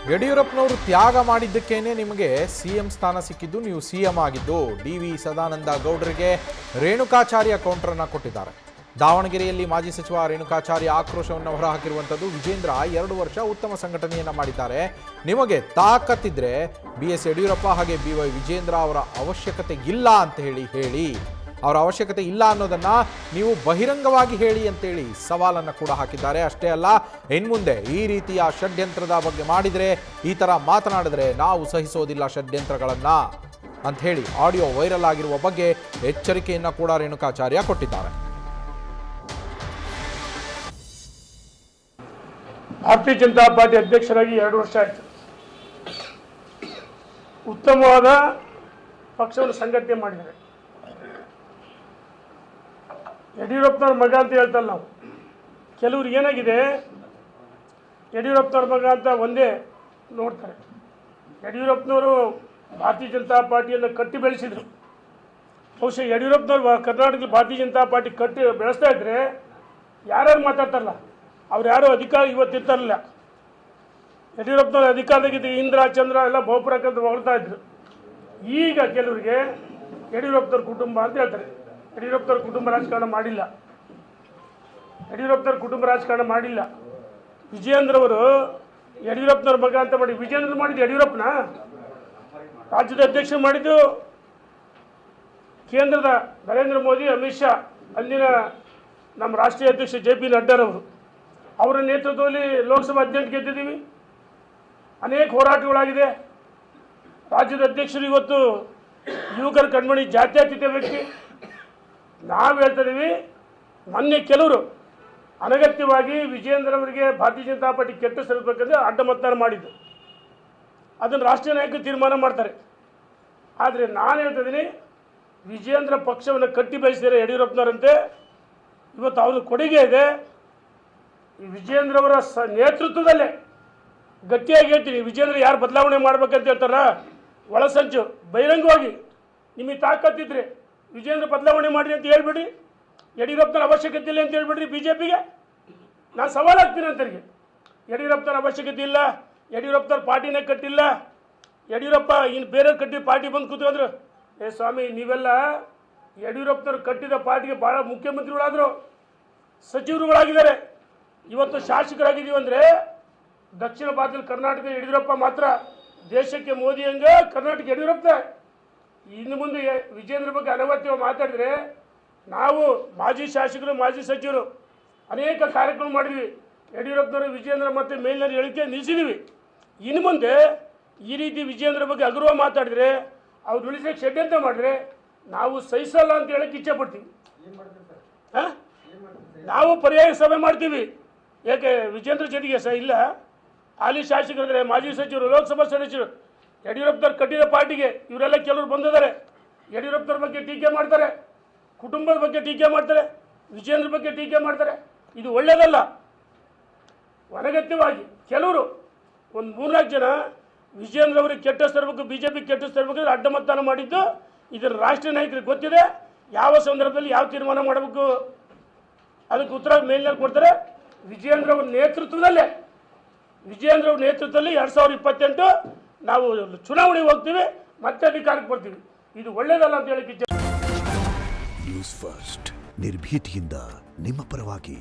ಯಡಿಯೂರಪ್ಪನವರು ತ್ಯಾಗ ಮಾಡಿದ್ದಕ್ಕೇನೆ ನಿಮಗೆ ಸಿಎಂ ಸ್ಥಾನ ಸಿಕ್ಕಿದ್ದು, ನೀವು ಸಿಎಂ ಆಗಿದ್ದು. ಡಿ.ವಿ. ಸದಾನಂದ ಗೌಡರಿಗೆ ರೇಣುಕಾಚಾರ್ಯ ಕೌಂಟರನ್ನು ಕೊಟ್ಟಿದ್ದಾರೆ. ದಾವಣಗೆರೆಯಲ್ಲಿ ಮಾಜಿ ಸಚಿವ ರೇಣುಕಾಚಾರ್ಯ ಆಕ್ರೋಶವನ್ನು ಹೊರಹಾಕಿರುವಂಥದ್ದು. ವಿಜೇಂದ್ರ 2 ವರ್ಷ ಉತ್ತಮ ಸಂಘಟನೆಯನ್ನು ಮಾಡಿದ್ದಾರೆ, ನಿಮಗೆ ತಾಕತ್ತಿದ್ರೆ ಬಿ.ಎಸ್. ಯಡಿಯೂರಪ್ಪ ಹಾಗೆ ಬಿ.ವೈ. ವಿಜೇಂದ್ರ ಅವರ ಅವಶ್ಯಕತೆ ಇಲ್ಲ ಅಂತ ಹೇಳಿ ಅವರ ಅವಶ್ಯಕತೆ ಇಲ್ಲ ಅನ್ನೋದನ್ನ ನೀವು ಬಹಿರಂಗವಾಗಿ ಹೇಳಿ ಅಂತೇಳಿ ಸವಾಲನ್ನು ಕೂಡ ಹಾಕಿದ್ದಾರೆ. ಅಷ್ಟೇ ಅಲ್ಲ, ಇನ್ಮುಂದೆ ಈ ರೀತಿಯ ಷಡ್ಯಂತ್ರದ ಬಗ್ಗೆ ಮಾಡಿದರೆ, ಈ ಥರ ಮಾತನಾಡಿದ್ರೆ ನಾವು ಸಹಿಸೋದಿಲ್ಲ ಷಡ್ಯಂತ್ರಗಳನ್ನ ಅಂತ ಹೇಳಿ ಆಡಿಯೋ ವೈರಲ್ ಆಗಿರುವ ಬಗ್ಗೆ ಎಚ್ಚರಿಕೆಯನ್ನು ಕೂಡ ರೇಣುಕಾಚಾರ್ಯ ಕೊಟ್ಟಿದ್ದಾರೆ. ಭಾರತೀಯ ಜನತಾ ಪಾರ್ಟಿ ಅಧ್ಯಕ್ಷರಾಗಿ 2 ವರ್ಷ ಆಯಿತು. ಉತ್ತಮವಾದ ಪಕ್ಷವನ್ನು ಸಂಘಟನೆ ಮಾಡಿದ್ದಾರೆ. ಯಡಿಯೂರಪ್ಪನವ್ರ ಮಗ ಅಂತ ಹೇಳ್ತಲ್ಲ ನಾವು. ಕೆಲವ್ರಿಗೆ ಏನಾಗಿದೆ, ಯಡಿಯೂರಪ್ಪನವ್ರ ಮಗ ಅಂತ ಒಂದೇ ನೋಡ್ತಾರೆ. ಯಡಿಯೂರಪ್ಪನವರು ಭಾರತೀಯ ಜನತಾ ಪಾರ್ಟಿಯನ್ನು ಕಟ್ಟಿ ಬೆಳೆಸಿದರು. ಬಹುಶಃ ಯಡಿಯೂರಪ್ಪನವ್ರು ಕರ್ನಾಟಕದಲ್ಲಿ ಭಾರತೀಯ ಜನತಾ ಪಾರ್ಟಿ ಕಟ್ಟಿ ಬೆಳೆಸ್ತಾ ಇದ್ದರೆ ಯಾರ್ಯಾರು ಮಾತಾಡ್ತಾರಲ್ಲ ಅವ್ರು ಯಾರು ಅಧಿಕಾರ ಇವತ್ತಿರ್ತಾರಲ್ಲ. ಯಡಿಯೂರಪ್ಪನವ್ರ ಅಧಿಕಾರದಾಗಿದ್ದ ಇಂದ್ರ ಚಂದ್ರ ಎಲ್ಲ ಬಹುಪುರಕ್ಕಂತ ಹೊಳ್ತಾ ಇದ್ರು. ಈಗ ಕೆಲವರಿಗೆ ಯಡಿಯೂರಪ್ಪನವ್ರ ಕುಟುಂಬ ಅಂತ ಹೇಳ್ತಾರೆ. ಯಡಿಯೂರಪ್ಪನವ್ರ ಕುಟುಂಬ ರಾಜಕಾರಣ ಮಾಡಿಲ್ಲ. ಯಡಿಯೂರಪ್ಪನವ್ರ ಕುಟುಂಬ ರಾಜಕಾರಣ ಮಾಡಿಲ್ಲ. ವಿಜಯೇಂದ್ರವರು ಯಡಿಯೂರಪ್ಪನವ್ರ ಮಗ ಅಂತ ಮಾಡಿ ವಿಜಯೇಂದ್ರ ಮಾಡಿದ್ದು ಯಡಿಯೂರಪ್ಪನ ರಾಜ್ಯದ ಅಧ್ಯಕ್ಷ ಮಾಡಿದ್ದು ಕೇಂದ್ರದ ನರೇಂದ್ರ ಮೋದಿ, ಅಮಿತ್ ಶಾ, ಅಲ್ಲಿನ ನಮ್ಮ ರಾಷ್ಟ್ರೀಯ ಅಧ್ಯಕ್ಷ JP ನಡ್ಡಾರವರು. ಅವರ ನೇತೃತ್ವದಲ್ಲಿ ಲೋಕಸಭಾ ಅಧ್ಯಕ್ಷ ಗೆದ್ದಿದ್ದೀವಿ. ಅನೇಕ ಹೋರಾಟಗಳಾಗಿದೆ. ರಾಜ್ಯದ ಅಧ್ಯಕ್ಷರು ಇವತ್ತು ಯುವಕರ ಕಣ್ಮಣಿ ಜಾತ್ಯತೀತ ವ್ಯಕ್ತಿ. ನಾವು ಹೇಳ್ತಾ ಇದ್ದೀವಿ, ಮೊನ್ನೆ ಕೆಲವರು ಅನಗತ್ಯವಾಗಿ ವಿಜಯೇಂದ್ರ ಅವರಿಗೆ ಭಾರತೀಯ ಜನತಾ ಪಾರ್ಟಿ ಕೆಟ್ಟ ಸರಿಸಬೇಕಂದ್ರೆ ಅಡ್ಡ ಮತದಾನ ಮಾಡಿದ್ದು. ಅದನ್ನು ರಾಷ್ಟ್ರೀಯ ನಾಯಕರು ತೀರ್ಮಾನ ಮಾಡ್ತಾರೆ. ಆದರೆ ನಾನು ಹೇಳ್ತಾ ಇದ್ದೀನಿ, ವಿಜಯೇಂದ್ರ ಪಕ್ಷವನ್ನು ಕಟ್ಟಿ ಬೆಳೆಸಿದ್ದಾರೆ ಯಡಿಯೂರಪ್ಪನವರಂತೆ. ಇವತ್ತು ಅವ್ರ ಕೊಡುಗೆ ಇದೆ. ಈ ವಿಜಯೇಂದ್ರ ಅವರ ನೇತೃತ್ವದಲ್ಲೇ ಗಟ್ಟಿಯಾಗಿ ಹೇಳ್ತೀನಿ, ವಿಜಯೇಂದ್ರ ಯಾರು ಬದಲಾವಣೆ ಮಾಡ್ಬೇಕಂತ ಹೇಳ್ತಾರ ಒಳಸಂಚು ಬಹಿರಂಗವಾಗಿ ನಿಮಗೆ ತಾಕತ್ತಿದ್ರೆ ವಿಜಯೇಂದ್ರ ಬದಲಾವಣೆ ಮಾಡಿ ಅಂತ ಹೇಳ್ಬಿಡ್ರಿ. ಯಡಿಯೂರಪ್ಪನ ಅವಶ್ಯಕತೆ ಇಲ್ಲ ಅಂತ ಹೇಳ್ಬಿಡ್ರಿ. BJPಗೆ ನಾನು ಸವಾಲು ಹಾಕ್ತೀನಿ ಅಂತರಿಗೆ. ಯಡಿಯೂರಪ್ಪನ ಅವಶ್ಯಕತೆ ಇಲ್ಲ, ಯಡಿಯೂರಪ್ಪನ ಪಾರ್ಟಿನೇ ಕಟ್ಟಿಲ್ಲ, ಯಡಿಯೂರಪ್ಪ ಇನ್ನು ಬೇರೆ ಕಟ್ಟಿ ಪಾರ್ಟಿ ಬಂದು ಕೂತ್ಕೊಂಡ್ರು. ಸ್ವಾಮಿ, ನೀವೆಲ್ಲ ಯಡಿಯೂರಪ್ಪನವ್ರು ಕಟ್ಟಿದ ಪಾರ್ಟಿಗೆ ಭಾಳ ಮುಖ್ಯಮಂತ್ರಿಗಳಾದರು, ಸಚಿವರುಗಳಾಗಿದ್ದಾರೆ. ಇವತ್ತು ಶಾಸಕರಾಗಿದ್ದೀವಿ ಅಂದರೆ ದಕ್ಷಿಣ ಭಾರತದಲ್ಲಿ ಕರ್ನಾಟಕ ಯಡಿಯೂರಪ್ಪ ಮಾತ್ರ. ದೇಶಕ್ಕೆ ಮೋದಿ ಹಂಗೆ ಕರ್ನಾಟಕ ಯಡಿಯೂರಪ್ಪ. ಇನ್ನು ಮುಂದೆ ವಿಜೇಂದ್ರ ಬಗ್ಗೆ ಅನಗತ್ಯವಾಗಿ ಮಾತಾಡಿದ್ರೆ ನಾವು ಮಾಜಿ ಶಾಸಕರು, ಮಾಜಿ ಸಚಿವರು ಅನೇಕ ಕಾರ್ಯಕ್ರಮ ಮಾಡಿದ್ವಿ. ಯಡಿಯೂರಪ್ಪನವರು ವಿಜೇಂದ್ರ ಮತ್ತು ಮೇಲಿನ ಹೇಳಿಕೆ ನಿಲ್ಲಿಸಿದ್ದೀವಿ. ಇನ್ನು ಮುಂದೆ ಈ ರೀತಿ ವಿಜೇಂದ್ರ ಬಗ್ಗೆ ಹಗುರವ ಮಾತಾಡಿದ್ರೆ, ಅವ್ರು ಉಳಿಸೋಕ್ಕೆ ಷಡ್ಯಂತ್ರ ಮಾಡಿದ್ರೆ ನಾವು ಸಹಿಸಲ್ಲ ಅಂತ ಹೇಳಕ್ಕೆ ಇಚ್ಛೆ ಪಡ್ತೀವಿ. ನಾವು ಪರ್ಯಾಯ ಸಭೆ ಮಾಡ್ತೀವಿ. ಯಾಕೆ ವಿಜೇಂದ್ರ ಜೊತೆಗೆ ಇಲ್ಲ ಹಾಲಿ ಶಾಸಕರಿದ್ದಾರೆ, ಮಾಜಿ ಸಚಿವರು, ಲೋಕಸಭಾ ಸದಸ್ಯರು, ಯಡಿಯೂರಪ್ಪನವ್ರು ಕಟ್ಟಿದ ಪಾರ್ಟಿಗೆ ಇವರೆಲ್ಲ ಕೆಲವರು ಬಂದಿದ್ದಾರೆ. ಯಡಿಯೂರಪ್ಪನವ್ರ ಬಗ್ಗೆ ಟೀಕೆ ಮಾಡ್ತಾರೆ, ಕುಟುಂಬದ ಬಗ್ಗೆ ಟೀಕೆ ಮಾಡ್ತಾರೆ, ವಿಜೇಂದ್ರ ಬಗ್ಗೆ ಟೀಕೆ ಮಾಡ್ತಾರೆ. ಇದು ಒಳ್ಳೆಯದಲ್ಲ. ಅನಗತ್ಯವಾಗಿ ಕೆಲವರು ಒಂದು 3-4 ಜನ ವಿಜೇಂದ್ರ ಅವರಿಗೆ ಕೆಟ್ಟ ತರಬೇಕು, BJP ಕೆಟ್ಟ ತರಬೇಕು ಅಡ್ಡ ಮತದಾನ ಮಾಡಿದ್ದು. ಇದರ ರಾಷ್ಟ್ರೀಯ ನಾಯಕರಿಗೆ ಗೊತ್ತಿದೆ, ಯಾವ ಸಂದರ್ಭದಲ್ಲಿ ಯಾವ ತೀರ್ಮಾನ ಮಾಡಬೇಕು ಅದಕ್ಕೆ ಉತ್ತರ ಮೇಲಿನಲ್ಲಿ ಕೊಡ್ತಾರೆ. ವಿಜೇಂದ್ರ ಅವ್ರ ನೇತೃತ್ವದಲ್ಲೇ 2028 ನಾವು ಚುನಾವಣೆಗೆ ಹೋಗ್ತೀವಿ, ಮತ್ತೆ ಅಧಿಕಾರಕ್ಕೆ ಬರ್ತೀವಿ. ಇದು ಒಳ್ಳೆಯದಲ್ಲ ಅಂತ ಹೇಳಕ್ಕೆ ನ್ಯೂಸ್ ಫಸ್ಟ್ ನಿರ್ಭೀತಿಯಿಂದ ನಿಮ್ಮ ಪರವಾಗಿ.